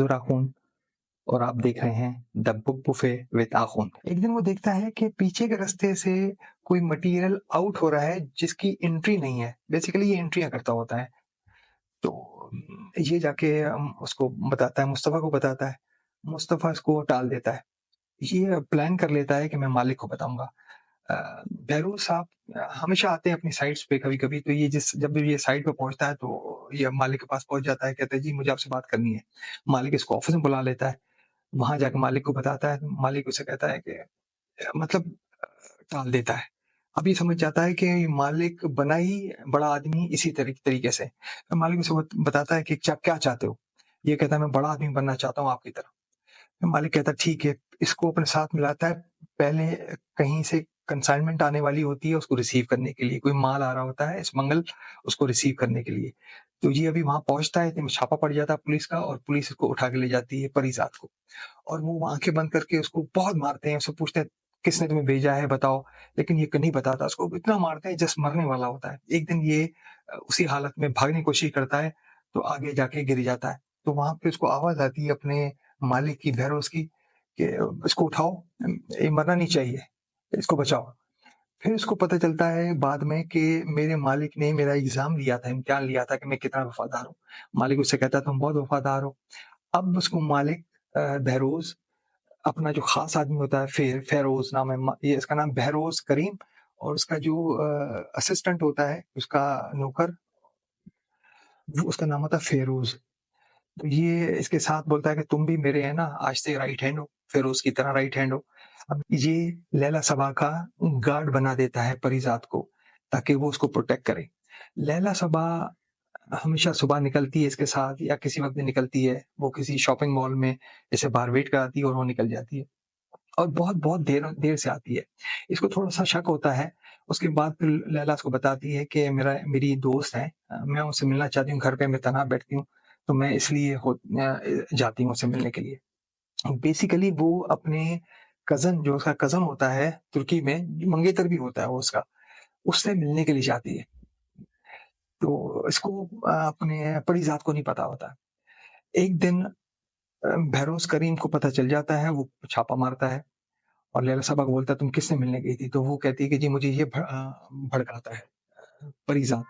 मंजूर आखून और आप देख रहे हैं द बुक बुफे विद आखून। एक दिन वो देखता है कि पीछे के रास्ते से कोई मटेरियल आउट हो रहा है जिसकी एंट्री नहीं है। बेसिकली ये एंट्रियां करता होता है। तो ये जाके उसको बताता है, मुस्तफ़ा को बताता है। मुस्तफ़ा इसको टाल देता है। ये प्लान कर लेता है कि मैं मालिक को बताऊँगा। बहरोज़ साहब हमेशा आते हैं अपनी साइट्स पे कभी-कभी, तो ये जब भी ये साइट पे पहुँचता है तो ये मालिक के पास पहुँच जाता है, कहता है जी मुझे आपसे बात करनी है। मालिक इसको ऑफ़िस में बुला लेता है। वहाँ जाके मालिक को बताता है, तो मालिक उसे कहता है कि मतलब टाल देता है। अब ये समझ जाता है कि मालिक बना ही बड़ा आदमी इसी तरीके से। तो मालिक उसे बताता है कि क्या चाहते हो? ये कहता है मैं बड़ा आदमी बनना चाहता हूँ आपकी तरह। तो मालिक कहता है ठीक है, इसको अपने साथ मिलाता है। पहले कहीं से कंसाइनमेंट आने वाली होती है उसको रिसीव करने के लिए, कोई माल आ रहा होता है मंगल उसको रिसीव करने के लिए। तो ये अभी वहाँ पहुँचता है, तो छापा पड़ जाता है पुलिस का और पुलिस इसको उठा के ले जाती है परीज़ात को। और वो आँखें बंद करके उसको बहुत मारते हैं, उससे पूछते हैं किसने तुम्हें भेजा है बताओ? लेकिन ये नहीं बताता, उसको इतना मारते हैं जस्ट मरने वाला होता है। एक दिन ये उसी हालत में भागने की कोशिश करता है, तो आगे जाके गिर जाता है। तो वहाँ पे उसको आवाज़ आती है अपने मालिक की, भैरोज़ की कि इसको उठाओ, ये मरना नहीं चाहिए, इसको बचाओ। फिर उसको पता चलता है बाद में कि मेरे मालिक ने मेरा एग्ज़ाम लिया था, इम्तिहान लिया था कि मैं कितना वफ़ादार हूँ। मालिक उससे कहता है तुम बहुत वफ़ादार हो। अब उसको मालिक बहरोज़ अपना जो ख़ास आदमी होता है, फ़ेरोज़ नाम है, ये इसका नाम बहरोज़ करीम, और उसका जो असिस्टेंट होता है, उसका नौकर, वो उसका नाम होता है फ़ेरोज़। तो ये इसके साथ बोलता है कि तुम भी मेरे है ना, आज से राइट हैंड हो, फ़ेरोज़ की तरह राइट हैंड हो। अब ये लैला सबा का गार्ड बना देता है परीज़ात को, ताकि वो उसको प्रोटेक्ट करे। लैला सबा हमेशा सुबह निकलती है इसके साथ या किसी वक़्त भी निकलती है, वो किसी शॉपिंग मॉल में इसे बाहर वेट कराती है और वो निकल जाती है। और बहुत-बहुत देर देर से आती है। इसको थोड़ा-सा शक होता है, उसके बाद फिर लैला उसको बताती है कि मेरी दोस्त है, मैं उससे मिलना चाहती हूँ, घर पे मैं तनहा बैठती हूँ, तो मैं इसलिए जाती हूँ उससे मिलने के लिए। बेसिकली वो अपने कज़न, जो उसका कज़न होता है तुर्की में, मंगेतर भी होता है वो उसका, उससे मिलने के लिए जाती है। तो इसको अपने पड़ीज़ात को नहीं पता होता। एक दिन बहरोज़ करीम को पता चल जाता है, वो छापा मारता है। और लैला साहबा को बोलता है, "तुम किससे मिलने गई थी?" तो वो कहती है कि जी मुझे ये भड़काता है परीज़ात,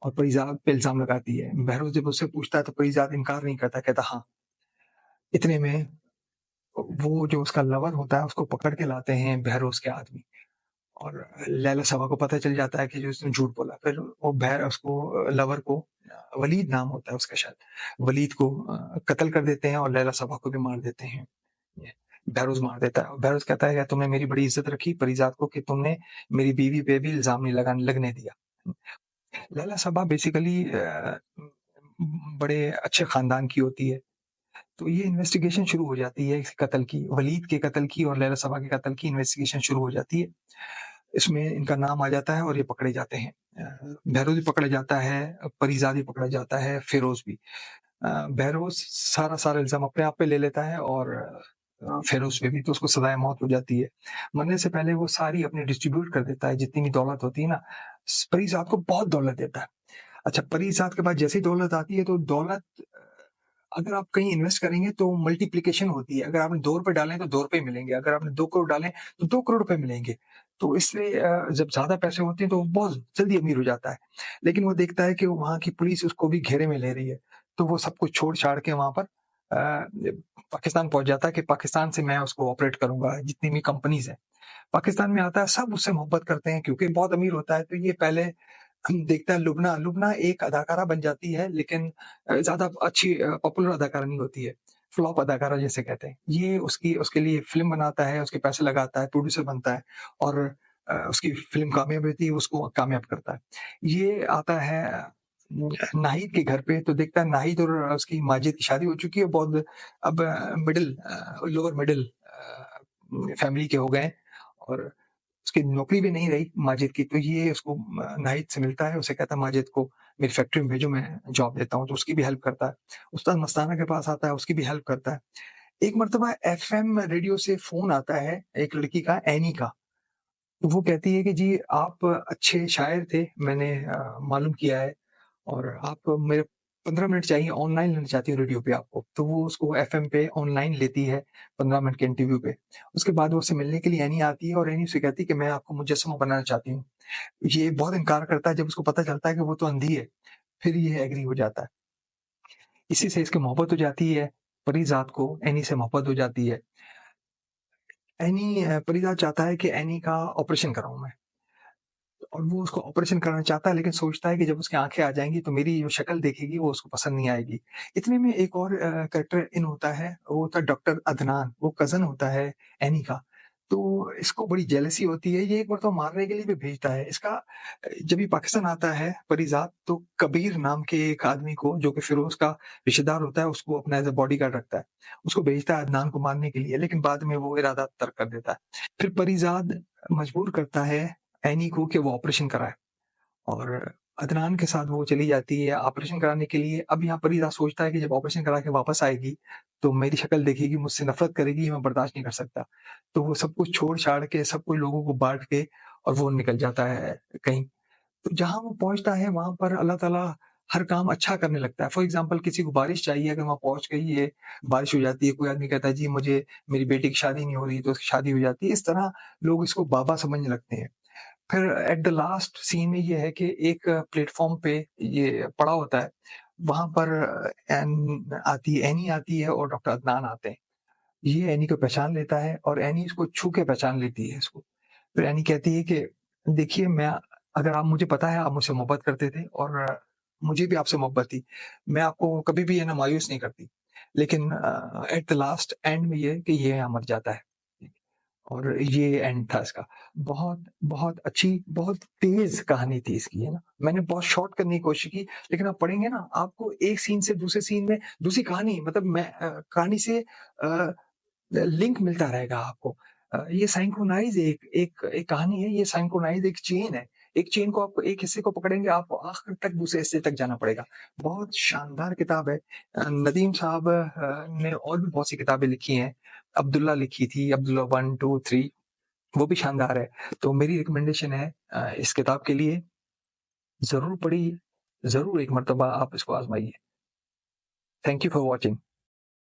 और परीज़ात पे इल्ज़ाम लगाती है। बहरोज़ जब उससे पूछता है तो परीज़ात इनकार नहीं करता, कहता हाँ। इतने में वो जो उसका लवर होता है उसको पकड़ के लाते हैं बहरोज़ के आदमी, और लैला साहबा को पता चल जाता है कि जो उसने झूठ बोला। फिर वो लवर को, वलीद नाम होता है उसका शायद, वलीद को कत्ल कर देते हैं और लैला साहबा को भी मार देते हैं। ये बहरोज़ मार देता है। बहरोज़ कहता है कि तुमने मेरी बड़ी इज़्ज़त रखी परीज़ात को, कि तुमने मेरी बीवी पे भी इल्ज़ाम नहीं लगने दिया। लैला साहबा बेसिकली बड़े अच्छे ख़ानदान की होती है। तो ये इन्वेस्टिगेशन शुरू हो जाती है इस कत्ल की, वलीद के कत्ल की और लैला साहबा के कत्ल की इन्वेस्टिगेशन शुरू हो जाती है। इसमें इनका नाम आ जाता है और ये पकड़े जाते हैं। बहरोज़ भी पकड़ा जाता है, परीज़ाद भी पकड़ा जाता है, फ़िरोज़ भी। बहरोज़ सारा इल्ज़ाम अपने आप पे ले लेता है और फ़िरोज़ पे भी, तो उसको सज़ाए मौत हो जाती है। मरने से पहले वो सारी अपनी डिस्ट्रीब्यूट कर देता है, जितनी भी दौलत होती है ना, परीज़ाद को बहुत दौलत देता है। अच्छा, परीज़ाद के पास जैसे ही दौलत आती है तो दौलत अगर आप कहीं इन्वेस्ट करेंगे तो मल्टीप्लिकेशन होती है। अगर आपने ₹2 डाले तो ₹2 मिलेंगे, अगर आपने 2 करोड़ डाले तो 2 करोड़ रुपए मिलेंगे। तो इसलिए जब ज़्यादा पैसे होते हैं तो वो बहुत जल्दी अमीर हो जाता है। लेकिन वो देखता है कि वहाँ की पुलिस उसको भी घेरे में ले रही है, तो वो सब कुछ छोड़-छाड़ के वहाँ पर पाकिस्तान पहुँच जाता है कि पाकिस्तान से मैं उसको ऑपरेट करूँगा, जितनी भी कंपनीज़ हैं। पाकिस्तान में आता है, सब उससे मोहब्बत करते हैं क्योंकि बहुत अमीर होता है, तो ये पहले हम देखते हैं लुब्ना, लुब्ना एक अदाकारा बन जाती है, लेकिन ज़्यादा अच्छी पॉपुलर अदाकारा नहीं होती है। फ्लॉप अदाकारा जिसे कहते हैं। ये उसके लिए फ़िल्म बनाता है, उसके पैसे लगाता है, प्रोड्यूसर बनता है और उसकी फ़िल्म कामयाब होती है, उसको कामयाब करता है। ये आता है नाहिद के घर पे, तो देखता है नाहिद और उसकी माजिद की शादी हो चुकी है, बहुत अब लोअर मिडल फैमिली के हो गए हैं, और उसकी नौकरी भी नहीं रही माजिद की, तो ये उसको नाहिद से मिलता है, उसे कहता है माजिद को मेरी फैक्ट्री में भेजो, मैं जॉब देता हूँ, तो उसकी भी हेल्प करता है। उस्ताद मस्ताना के पास आता है, उसकी भी हेल्प करता है। एक मर्तबा एफएम रेडियो से फ़ोन आता है एक लड़की का, एनी का, तो वो कहती है कि जी आप अच्छे शायर थे, मैंने मालूम किया है, और आप मेरे 15 मिनट चाहिए, ऑनलाइन लेना चाहती हूँ रेडियो पे आपको, तो वो उसको एफ़एम पे ऑनलाइन लेती है 15 मिनट के इंटरव्यू पे। उसके बाद वो उससे मिलने के लिए एनी आती है और एनी उससे कहती है कि मैं आपको मुजस्समा बनाना चाहती हूँ। ये बहुत इनकार करता है, जब उसको पता चलता है कि वो तो अंधी है, फिर ये एग्री हो जाता है। इसी से इसकी मोहब्बत हो जाती है, परीज़ात को एनी से मोहब्बत हो जाती है। एनी परीज़ात चाहता है कि एनी का ऑपरेशन कराऊँ मैं। और वो उसको ऑपरेशन कराना चाहता है, लेकिन सोचता है कि जब उसकी आँखें आ जाएँगी तो मेरी जो शक्ल देखेगी वो उसको पसंद नहीं आएगी। इतने में एक और कैरेक्टर इन होता है, वो होता है डॉक्टर अदनान, वो कज़न होता है एनी का। तो इसको बड़ी जेलसी होती है, ये एक मरतबा मारने के लिए भी भेजता है। इसका जब ये पाकिस्तान आता है परीज़ात, तो कबीर नाम के एक आदमी को, जो कि फ़िरोज़ का रिश्तेदार होता है, उसको अपना एज़ अ बॉडीगार्ड रखता है। उसको भेजता है अदनान को मारने के लिए, लेकिन बाद में वो इरादा तर्क कर देता है। फिर परीज़ात मजबूर करता है एनी को कि वो ऑपरेशन कराए, और अदनान के साथ वो चली जाती है ऑपरेशन कराने के लिए। अब यहाँ पर ईज़ा सोचता है कि जब ऑपरेशन करा के वापस आएगी, तो मेरी शक्ल देखेगी, मुझसे नफ़रत करेगी, मैं बर्दाश्त नहीं कर सकता। तो वो सब कुछ छोड़-छाड़ के, सब कुछ लोगों को बाँट के और वो निकल जाता है कहीं। तो जहाँ वो पहुँचता है, वहाँ पर अल्लाह ताला हर काम अच्छा करने लगता है। फॉर एग्ज़ाम्पल किसी को बारिश चाहिए, अगर वहाँ पहुँच गई है, बारिश हो जाती है, कोई आदमी कहता है जी मुझे मेरी बेटी की शादी नहीं हो रही, तो उसकी शादी हो जाती है। इस तरह लोग इसको बाबा समझने लगते हैं। फिर एट द लास्ट सीन में ये है कि एक प्लेटफ़ॉर्म पे ये पड़ा होता है, वहाँ पर एनी आती है और डॉक्टर अदनान आते हैं। ये एनी को पहचान लेता है और एनी इसको छू के पहचान लेती है इसको। फिर एनी कहती है कि देखिए, मैं अगर आप मुझे पता है आप मुझसे मोहब्बत करते थे और मुझे भी आपसे मोहब्बत थी। मैं आपको कभी भी है ना मायूस नहीं करती। लेकिन एट द लास्ट एंड में ये है कि ये यहाँ मर जाता है। और ये एंड था इसका। बहुत, बहुत अच्छी, बहुत तेज़ कहानी थी इसकी, है ना? मैंने बहुत शॉर्ट करने की कोशिश की, लेकिन आप पढ़ेंगे ना, आपको एक सीन से दूसरे सीन में दूसरी कहानी, मतलब मैं कहानी से लिंक मिलता रहेगा आपको। ये सिंक्रोनाइज़ एक एक एक कहानी है, ये सिंक्रोनाइज़ एक चेन है। एक चेन को आपको एक हिस्से को पकड़ेंगे, आपको आखिर तक दूसरे हिस्से तक जाना पड़ेगा। बहुत शानदार किताब है। नदीम साहब ने और भी बहुत सी किताबें लिखी हैं। अब्दुल्ला लिखी थी, अब्दुल्ला 1, 2, 3, वो भी शानदार है। तो मेरी रिकमेंडेशन है इस किताब के लिए, ज़रूर पढ़िए, ज़रूर एक मर्तबा आप इसको आज़माइए। Thank you for watching.